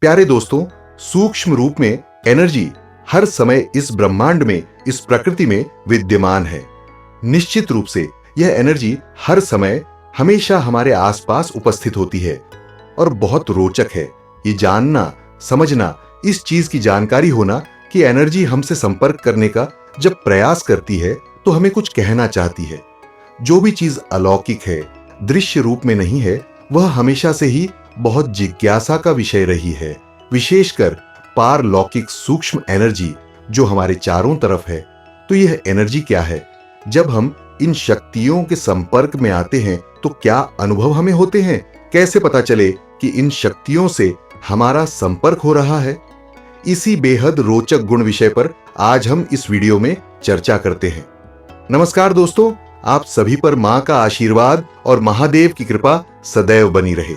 प्यारे दोस्तों, सूक्ष्म रूप में एनर्जी हर समय इस ब्रह्मांड में, इस प्रकृति में विद्यमान है। निश्चित रूप से यह एनर्जी हर समय हमेशा हमारे आसपास उपस्थित होती है और बहुत रोचक है ये जानना, समझना, इस चीज की जानकारी होना कि एनर्जी हमसे संपर्क करने का जब प्रयास करती है तो हमें कुछ कहना चाहती है। जो भी चीज अलौकिक है, दृश्य रूप में नहीं है, वह हमेशा से ही बहुत जिज्ञासा का विषय रही है। विशेषकर पारलौकिक सूक्ष्म एनर्जी जो हमारे चारों तरफ है। तो यह एनर्जी क्या है? जब हम इन शक्तियों के संपर्क में आते हैं तो क्या अनुभव हमें होते हैं? कैसे पता चले कि इन शक्तियों से हमारा संपर्क हो रहा है? इसी बेहद रोचक गुण विषय पर आज हम इस वीडियो में चर्चा करते हैं। नमस्कार दोस्तों, आप सभी पर मां का आशीर्वाद और महादेव की कृपा सदैव बनी रहे।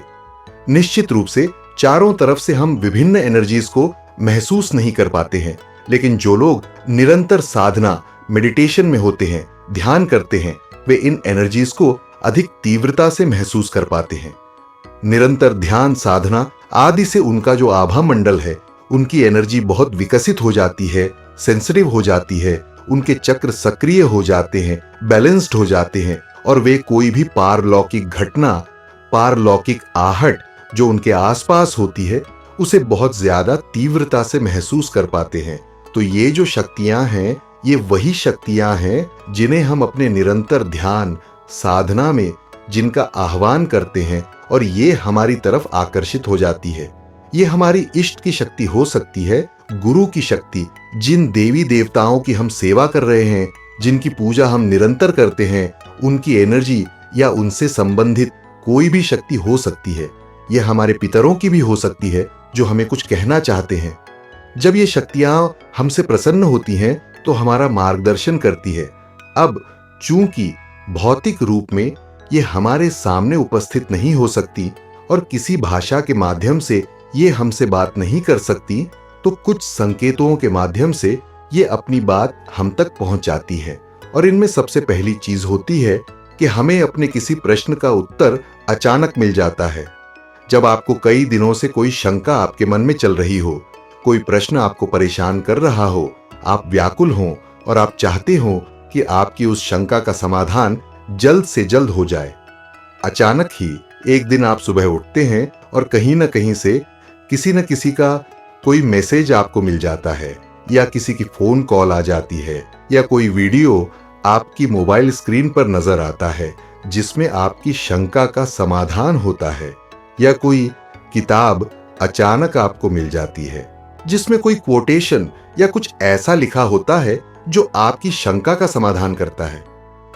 निश्चित रूप से चारों तरफ से हम विभिन्न एनर्जीज को महसूस नहीं कर पाते हैं, लेकिन जो लोग निरंतर साधना, मेडिटेशन में होते हैं, ध्यान करते हैं, वे इन एनर्जीज को अधिक तीव्रता से महसूस कर पाते हैं। निरंतर ध्यान साधना आदि से उनका जो आभा मंडल है, उनकी एनर्जी बहुत विकसित हो जाती है, सेंसिटिव हो जाती है, उनके चक्र सक्रिय हो जाते हैं, बैलेंस्ड हो जाते हैं और वे कोई भी पारलौकिक घटना, पारलौकिक आहट जो उनके आसपास होती है, उसे बहुत ज्यादा तीव्रता से महसूस कर पाते हैं। तो ये जो शक्तियां हैं, ये वही शक्तियां हैं जिन्हें हम अपने निरंतर ध्यान साधना में जिनका आह्वान करते हैं और ये हमारी तरफ आकर्षित हो जाती है। ये हमारी इष्ट की शक्ति हो सकती है, गुरु की शक्ति, जिन देवी देवताओं की हम सेवा कर रहे हैं, जिनकी पूजा हम निरंतर करते हैं, उनकी एनर्जी या उनसे संबंधित कोई भी शक्ति हो सकती है। यह हमारे पितरों की भी हो सकती है जो हमें कुछ कहना चाहते हैं। जब ये शक्तियां हमसे प्रसन्न होती हैं तो हमारा मार्गदर्शन करती है। अब चूंकि भौतिक रूप में ये हमारे सामने उपस्थित नहीं हो सकती और किसी भाषा के माध्यम से ये हमसे बात नहीं कर सकती, तो कुछ संकेतों के माध्यम से ये अपनी बात हम तक पहुंच जाती है। और इनमें सबसे पहली चीज होती है कि हमें अपने किसी प्रश्न का उत्तर अचानक मिल जाता है। जब आपको कई दिनों से कोई शंका आपके मन में चल रही हो, कोई प्रश्न आपको परेशान कर रहा हो, आप व्याकुल हों और आप चाहते हो कि आपकी उस शंका का समाधान जल्द से जल्द हो जाए। अचानक ही एक दिन आप सुबह उठते हैं और कहीं ना कहीं से किसी न किसी का कोई मैसेज आपको मिल जाता है, या किसी की फोन कॉल आ जाती है, या कोई वीडियो आपकी मोबाइल स्क्रीन पर नजर आता है जिसमें आपकी शंका का समाधान होता है, या कोई किताब अचानक आपको मिल जाती है जिसमें कोई कोटेशन या कुछ ऐसा लिखा होता है जो आपकी शंका का समाधान करता है।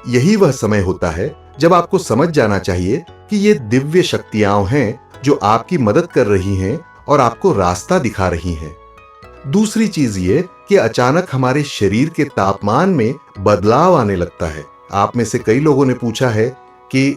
यही वह समय होता है जब आपको समझ जाना चाहिए कि ये दिव्य शक्तियां हैं जो आपकी मदद कर रही हैं और आपको रास्ता दिखा रही हैं। दूसरी चीज ये कि अचानक हमारे शरीर के तापमान में बदलाव आने लगता है। आप में से कई लोगों ने पूछा है कि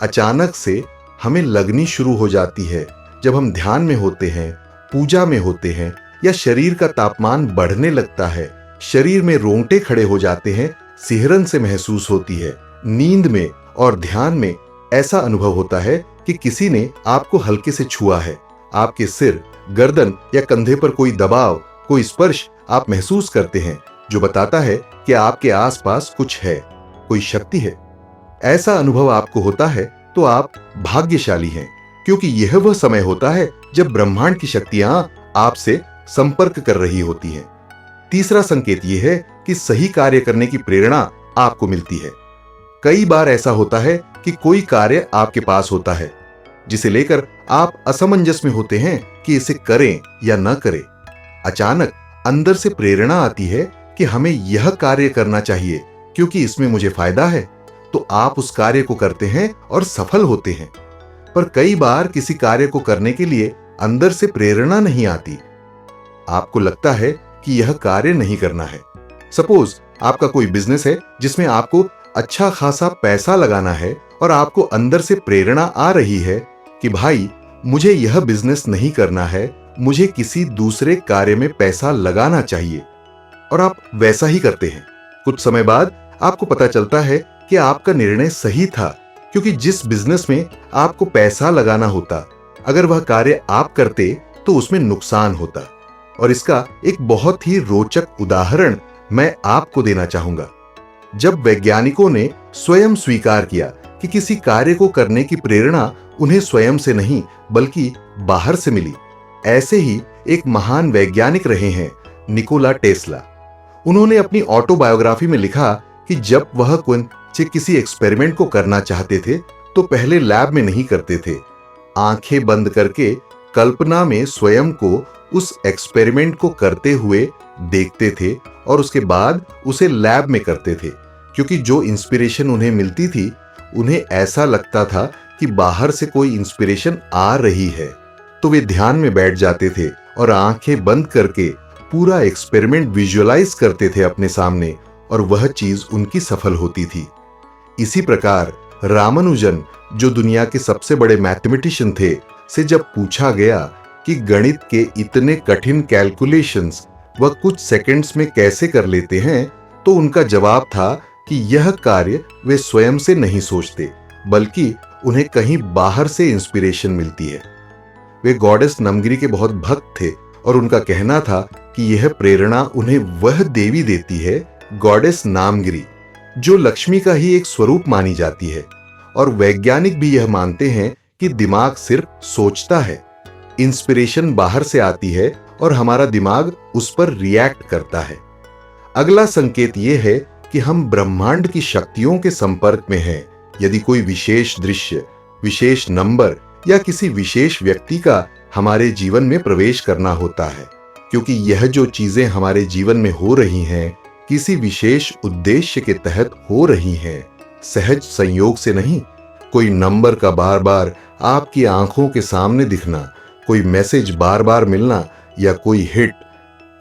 अचानक से हमें लगनी शुरू हो जाती है जब हम ध्यान में होते हैं, पूजा में होते हैं, या शरीर का तापमान बढ़ने लगता है, शरीर में रोंगटे खड़े हो जाते हैं, सिहरन से महसूस होती है। नींद में और ध्यान में ऐसा अनुभव होता है कि किसी ने आपको हल्के से छुआ है। आपके सिर, गर्दन या कंधे पर कोई दबाव, कोई स्पर्श आप महसूस करते हैं जो बताता है कि आपके आसपास कुछ है, कोई शक्ति है। ऐसा अनुभव आपको होता है तो आप भाग्यशाली हैं, क्योंकि यह वह समय होता है जब ब्रह्मांड की शक्तियां आपसे संपर्क कर रही होती हैं। तीसरा संकेत यह है कि सही कार्य करने की प्रेरणा आपको मिलती है। कई बार ऐसा होता है कि कोई कार्य आपके पास होता है जिसे लेकर आप असमंजस में होते हैं कि इसे करें या न करें। अचानक अंदर से प्रेरणा आती है कि हमें यह कार्य करना चाहिए क्योंकि इसमें मुझे फायदा है, तो आप उस कार्य को करते हैं और सफल होते हैं। पर कई बार किसी कार्य को करने के लिए अंदर से प्रेरणा नहीं आती। आपको लगता है कि यह कार्य नहीं करना है। सपोज आपका कोई बिजनेस है जिसमें आपको अच्छा खासा पैसा लगाना है और आपको अंदर से प्रेरणा आ रही है कि भाई मुझे यह बिजनेस नहीं करना है, मुझे किसी दूसरे कार्य में पैसा लगाना चाहिए, और आप वैसा ही करते हैं। कुछ समय बाद आपको पता चलता है कि आपका निर्णय सही था, क्योंकि जिस बिजनेस में आपको पैसा लगाना होता, अगर वह कार्य आप करते तो उसमें नुकसान होता। और इसका एक बहुत ही रोचक उदाहरण मैं आपको देना चाहूंगा। जब वैज्ञानिकों ने स्वयं स्वीकार किया कि किसी कार्य को करने की प्रेरणा उन्हें स्वयं से नहीं बल्कि बाहर से मिली, ऐसे ही एक महान वैज्ञानिक रहे हैं निकोला टेस्ला। उन्होंने अपनी ऑटोबायोग्राफी में लिखा कि जब वह किसी एक्सपेरिमेंट को करना चाहते थे तो पहले लैब में नहीं करते थे, आंखें बंद करके कल्पना में स्वयं को उस एक्सपेरिमेंट को करते हुए देखते थे और उसके बाद उसे लैब में करते थे, क्योंकि जो इंस्पिरेशन उन्हें मिलती थी उन्हें ऐसा लगता था कि बाहर से कोई इंस्पिरेशन आ रही है, तो वे ध्यान में बैठ जाते थे और आंखें बंद करके पूरा एक्सपेरिमेंट विजुअलाइज करते थे अपने सामने, और वह चीज उनकी सफल होती थी। इसी प्रकार रामानुजन, जो दुनिया के सबसे बड़े मैथमेटिशियन थे, से जब पूछा गया कि गणित के इतने कठिन कैलकुलेशंस वह कुछ सेकंड्स में कैसे कर लेते हैं, तो उनका जवाब था कि यह कार्य वे स्वयं से नहीं सोचते बल्कि उन्हें कहीं बाहर से इंस्पिरेशन मिलती है। वे गॉडेस नमगिरी के बहुत भक्त थे और उनका कहना था कि यह प्रेरणा उन्हें वह देवी देती है, गॉडेस नामगिरी, जो लक्ष्मी का ही एक स्वरूप मानी जाती है। और वैज्ञानिक भी यह मानते हैं कि दिमाग सिर्फ सोचता है, इंस्पिरेशन बाहर से आती है और हमारा दिमाग उस पर रिएक्ट करता है। अगला संकेत यह है कि हम ब्रह्मांड की शक्तियों के संपर्क में हैं। यदि कोई विशेष दृश्य, विशेष नंबर या किसी विशेष व्यक्ति का हमारे जीवन में प्रवेश करना होता है, क्योंकि यह जो चीजें हमारे जीवन में हो रही हैं किसी विशेष उद्देश्य के तहत हो रही हैं, सहज संयोग से नहीं। कोई नंबर का बार बार आपकी आंखों के सामने दिखना, कोई मैसेज बार बार मिलना या कोई हिट,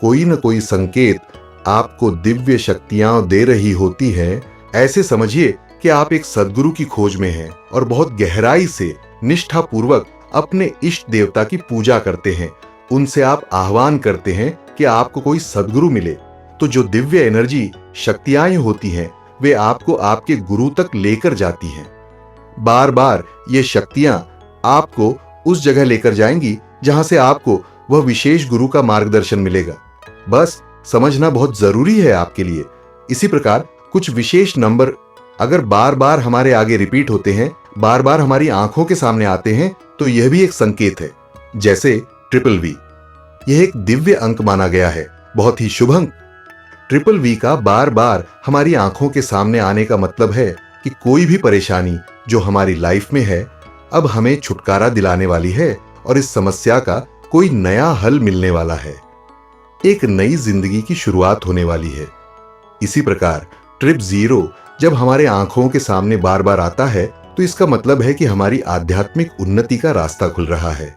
कोई न कोई संकेत आपको दिव्य शक्तियां दे रही होती हैं। ऐसे समझिए कि आप एक सद्गुरु की खोज में हैं और बहुत गहराई से निष्ठापूर्वक अपने इष्ट देवता की पूजा करते हैं। उनसे आप आह्वान करते हैं कि आपको कोई सद्गुरु मिले। तो जो दिव्य एनर्जी शक्तियां होती हैं वे आपको आपके गुरु तक लेकर जाती हैं। बार बार ये शक्तियां आपको उस जगह लेकर जाएंगी जहां से आपको वह विशेष गुरु का मार्गदर्शन मिलेगा। बस समझना बहुत जरूरी है आपके लिए। इसी प्रकार कुछ विशेष नंबर अगर बार बार हमारे आगे रिपीट होते हैं, बार बार हमारी आंखों के सामने आते हैं, तो यह भी एक संकेत है। जैसे ट्रिपल वी, यह एक दिव्य अंक माना गया है, बहुत ही शुभ अंक। ट्रिपल वी का बार बार हमारी आंखों के सामने आने का मतलब है कि कोई भी परेशानी जो हमारी लाइफ में है अब हमें छुटकारा दिलाने वाली है और इस समस्या का कोई नया हल मिलने वाला है, एक नई जिंदगी की शुरुआत होने वाली है। इसी प्रकार ट्रिप जीरो जब हमारे आंखों के सामने बार बार आता है तो इसका मतलब है कि हमारी आध्यात्मिक उन्नति का रास्ता खुल रहा है।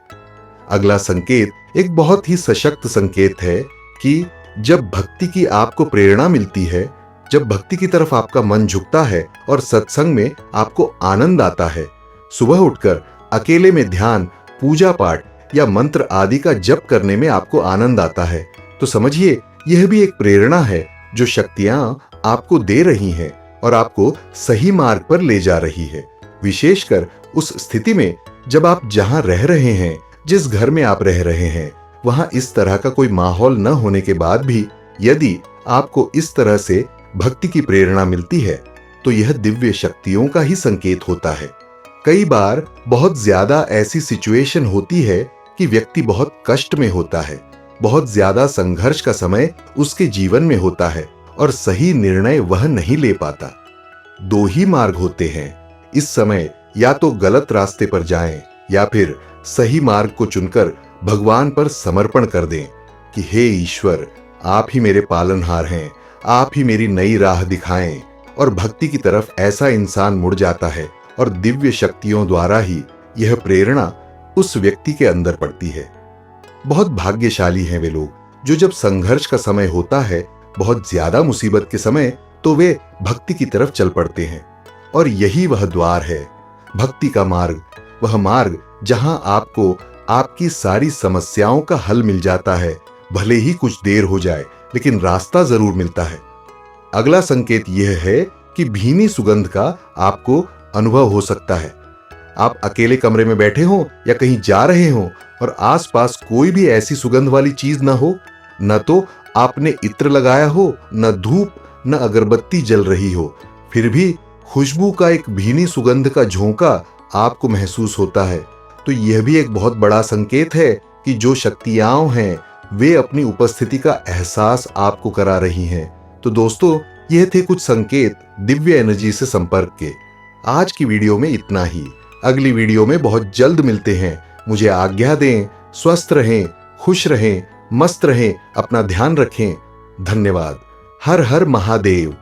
अगला संकेत एक बहुत ही सशक्त संकेत है कि जब भक्ति की आपको प्रेरणा मिलती है, जब भक्ति की तरफ आपका मन झुकता है और सत्संग में आपको आनंद आता है, सुबह उठकर अकेले में ध्यान, पूजा पाठ या मंत्र आदि का जप करने में आपको आनंद आता है, तो समझिए यह भी एक प्रेरणा है जो शक्तियां आपको दे रही हैं और आपको सही मार्ग पर ले जा रही है। विशेषकर उस स्थिति में जब आप जहां रह रहे हैं, जिस घर में आप रह रहे हैं, वहां इस तरह का कोई माहौल न होने के बाद भी यदि आपको इस तरह से भक्ति की प्रेरणा मिलती है तो यह दिव्य शक्तियों का ही संकेत होता है। कई बार बहुत ज्यादा ऐसी सिचुएशन होती है कि व्यक्ति बहुत कष्ट में होता है, बहुत ज्यादा संघर्ष का समय उसके जीवन में होता है और सही निर्णय वह नहीं ले पाता। दो ही मार्ग होते हैं इस समय, या तो गलत रास्ते पर जाएं या फिर सही मार्ग को चुनकर भगवान पर समर्पण कर दें कि हे ईश्वर, आप ही मेरे पालनहार हैं, आप ही मेरी नई राह दिखाएं। और भक्ति की तरफ ऐसा इंसान मुड़ जाता है और दिव्य शक्तियों द्वारा ही यह प्रेरणा उस व्यक्ति के अंदर पड़ती है। बहुत भाग्यशाली हैं वे लोग जो जब संघर्ष का समय होता है, बहुत ज्यादा मुसीबत के समय, तो वे भक्ति की तरफ चल पड़ते हैं। और यही वह द्वार है, भक्ति का मार्ग, वह मार्ग जहां आपको आपकी सारी समस्याओं का हल मिल जाता है। भले ही कुछ देर हो जाए लेकिन रास्ता जरूर मिलता है। अगला संकेत यह है कि भीनी सुगंध का आपको अनुभव हो सकता है। आप अकेले कमरे में बैठे हो या कहीं जा रहे हो और आसपास कोई भी ऐसी सुगंध वाली चीज ना हो, न तो आपने इत्र लगाया हो, न धूप, न अगरबत्ती जल रही हो, फिर भी खुशबू का एक भीनी सुगंध का झोंका आपको महसूस होता है, तो यह भी एक बहुत बड़ा संकेत है कि जो शक्तियां हैं वे अपनी उपस्थिति का एहसास आपको करा रही हैं। तो दोस्तों, यह थे कुछ संकेत दिव्य एनर्जी से संपर्क के। आज की वीडियो में इतना ही। अगली वीडियो में बहुत जल्द मिलते हैं। मुझे आज्ञा दें। स्वस्थ रहें, खुश रहें, मस्त रहें, अपना ध्यान रखें। धन्यवाद। हर हर महादेव।